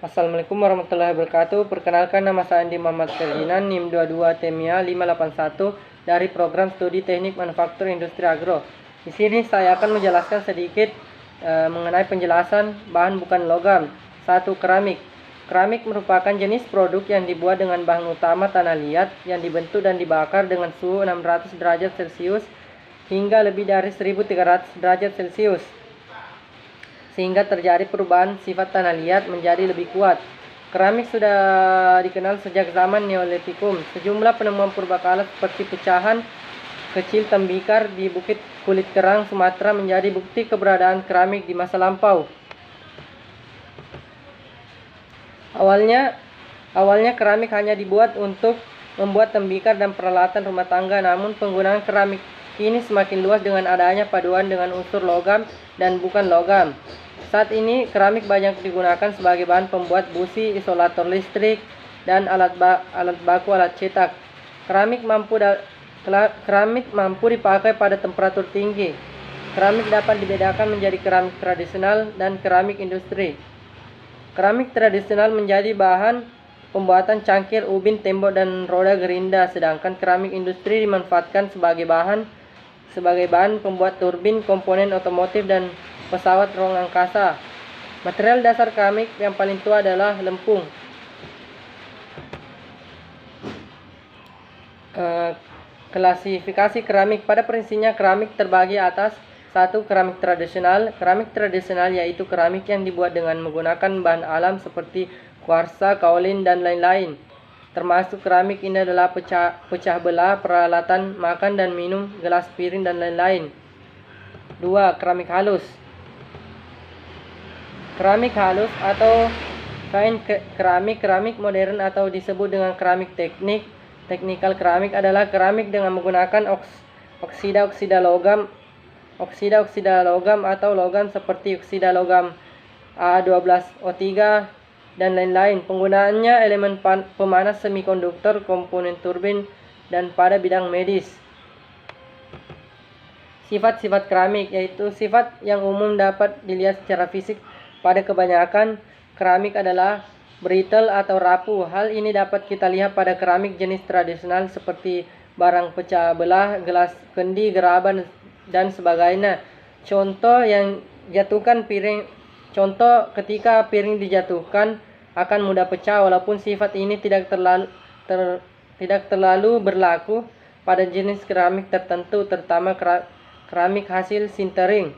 Assalamualaikum warahmatullahi wabarakatuh. Perkenalkan, nama saya Andi Muhammad Ferdinand, NIM 22 TEMIA 581 dari Program Studi Teknik Manufaktur Industri Agro. Di sini saya akan menjelaskan sedikit mengenai penjelasan bahan bukan logam. 1. Keramik. Keramik merupakan jenis produk yang dibuat dengan bahan utama tanah liat yang dibentuk dan dibakar dengan suhu 600 derajat Celcius hingga lebih dari 1300 derajat Celcius, sehingga terjadi perubahan sifat tanah liat menjadi lebih kuat. Keramik sudah dikenal sejak zaman Neolitikum. Sejumlah penemuan purbakala seperti pecahan kecil tembikar di Bukit Kulit Kerang, Sumatera menjadi bukti keberadaan keramik di masa lampau. Awalnya keramik hanya dibuat untuk membuat tembikar dan peralatan rumah tangga, namun penggunaan keramik kini semakin luas dengan adanya paduan dengan unsur logam dan bukan logam. Saat ini keramik banyak digunakan sebagai bahan pembuat busi, isolator listrik, dan alat baku alat cetak. Keramik mampu dipakai pada temperatur tinggi. Keramik dapat dibedakan menjadi keramik tradisional dan keramik industri. Keramik tradisional menjadi bahan pembuatan cangkir, ubin, tembok, dan roda gerinda, sedangkan keramik industri dimanfaatkan sebagai bahan pembuat turbin, komponen otomotif, dan pesawat ruang angkasa. Material dasar keramik yang paling tua adalah lempung. Klasifikasi keramik. Pada prinsipnya keramik terbagi atas 1. Keramik tradisional. Keramik tradisional yaitu keramik yang dibuat dengan menggunakan bahan alam seperti kuarsa, kaolin, dan lain-lain. Termasuk keramik ini adalah pecah belah, peralatan makan dan minum, gelas, piring, dan lain-lain. 2. Keramik halus. Keramik halus atau fine keramik modern atau disebut dengan keramik teknikal keramik adalah keramik dengan menggunakan oksida logam atau logam seperti oksida logam A12O3 dan lain-lain. Penggunaannya elemen pemanas semikonduktor, komponen turbin, dan pada bidang medis. Sifat-sifat keramik, yaitu sifat yang umum dapat dilihat secara fisik. Pada kebanyakan keramik adalah brittle atau rapuh. Hal ini dapat kita lihat pada keramik jenis tradisional seperti barang pecah belah, gelas kendi, gerabah, dan sebagainya. Contoh ketika piring dijatuhkan akan mudah pecah, walaupun sifat ini tidak terlalu berlaku pada jenis keramik tertentu, terutama keramik hasil sintering.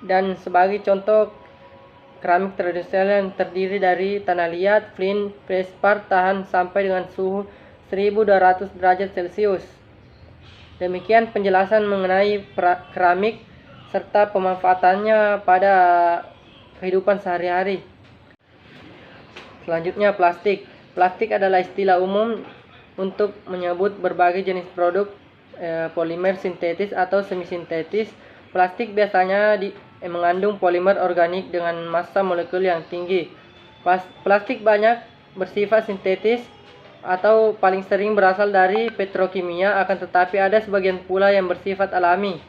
Dan sebagai contoh, keramik tradisional yang terdiri dari tanah liat, flint, feldspar tahan sampai dengan suhu 1200 derajat Celcius. Demikian penjelasan mengenai keramik serta pemanfaatannya pada kehidupan sehari-hari. Selanjutnya, plastik. Plastik adalah istilah umum untuk menyebut berbagai jenis produk polimer sintetis atau semi-sintetis. Plastik biasanya mengandung polimer organik dengan massa molekul yang tinggi. Plastik banyak bersifat sintetis atau paling sering berasal dari petrokimia, akan tetapi ada sebagian pula yang bersifat alami.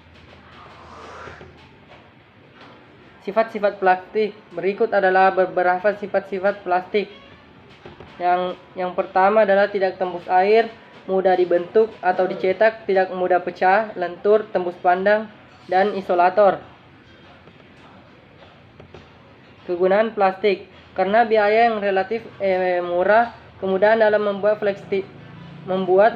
Sifat-sifat plastik. Berikut adalah beberapa sifat-sifat plastik. Yang pertama adalah tidak tembus air, mudah dibentuk atau dicetak, tidak mudah pecah, lentur, tembus pandang, dan isolator. Kegunaan plastik. Karena biaya yang relatif murah, kemudahan dalam membuat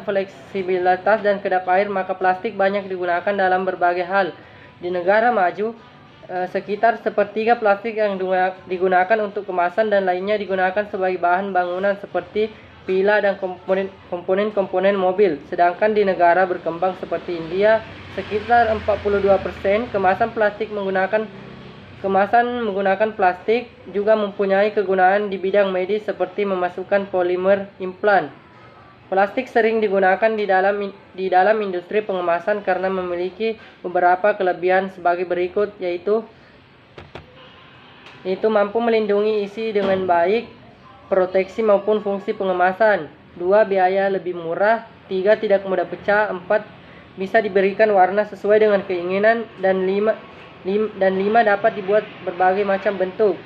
fleksibilitas dan kedap air, maka plastik banyak digunakan dalam berbagai hal. Di negara maju, sekitar sepertiga plastik yang digunakan untuk kemasan dan lainnya digunakan sebagai bahan bangunan seperti pila dan komponen mobil. Sedangkan di negara berkembang seperti India, sekitar 42% kemasan menggunakan plastik juga mempunyai kegunaan di bidang medis seperti memasukkan polimer implan. Plastik sering digunakan di dalam industri pengemasan karena memiliki beberapa kelebihan sebagai berikut, yaitu mampu melindungi isi dengan baik, proteksi maupun fungsi pengemasan. 2. Biaya lebih murah. 3. Tidak mudah pecah. 4. Bisa diberikan warna sesuai dengan keinginan. Dan 5 dapat dibuat berbagai macam bentuk.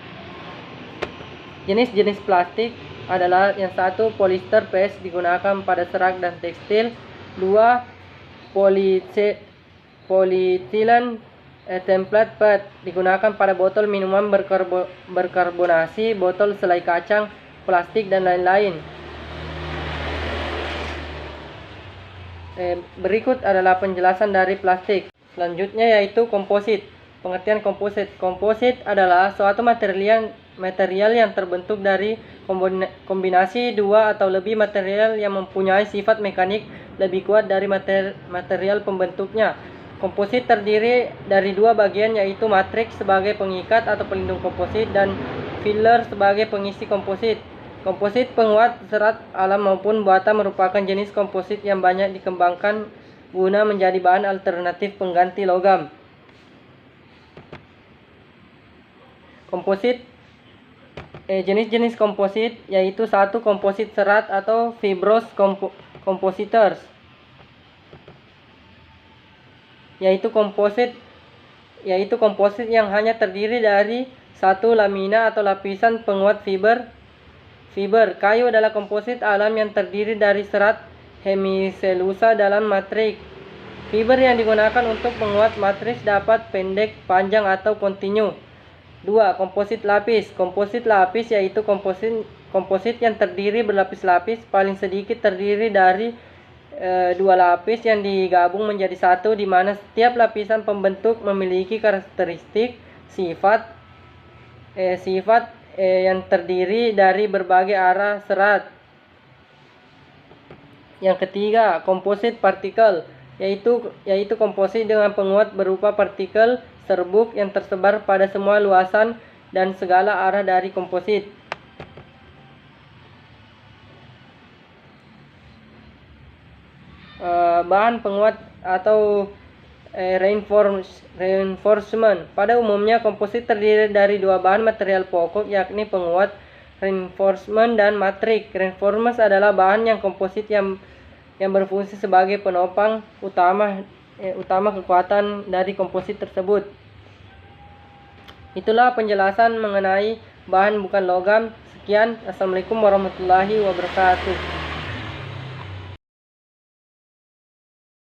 Jenis-jenis plastik adalah yang satu polyester PS digunakan pada serat dan tekstil, dua polyethylene template PET digunakan pada botol minuman berkarbonasi, botol selai kacang, plastik dan lain-lain. Berikut adalah penjelasan dari plastik. Selanjutnya yaitu komposit. Pengertian komposit. Komposit adalah suatu material yang terbentuk dari kombinasi dua atau lebih material yang mempunyai sifat mekanik lebih kuat dari material pembentuknya. Komposit terdiri dari dua bagian, yaitu matriks sebagai pengikat atau pelindung komposit dan filler sebagai pengisi komposit. Komposit penguat serat alam maupun buatan merupakan jenis komposit yang banyak dikembangkan guna menjadi bahan alternatif pengganti logam. Komposit jenis-jenis komposit yaitu satu komposit serat atau fibrous compositors, yaitu komposit yang hanya terdiri dari satu lamina atau lapisan penguat fiber. Kayu adalah komposit alam yang terdiri dari serat hemiselusa dalam matriks. Fiber yang digunakan untuk menguat matriks dapat pendek, panjang, atau kontinu. 2. Komposit lapis. Komposit lapis yaitu komposit yang terdiri berlapis-lapis, paling sedikit terdiri dari dua lapis yang digabung menjadi satu, di mana setiap lapisan pembentuk memiliki karakteristik sifat yang terdiri dari berbagai arah serat. Yang ketiga, komposit partikel, yaitu komposit dengan penguat berupa partikel serbuk yang tersebar pada semua luasan dan segala arah dari komposit. Bahan penguat atau reinforcement. Pada umumnya komposit terdiri dari dua bahan material pokok, yakni penguat reinforcement dan matrik. Reinforcement adalah bahan yang komposit yang berfungsi sebagai penopang utama kekuatan dari komposit tersebut. Itulah penjelasan mengenai bahan bukan logam. Sekian, assalamualaikum warahmatullahi wabarakatuh.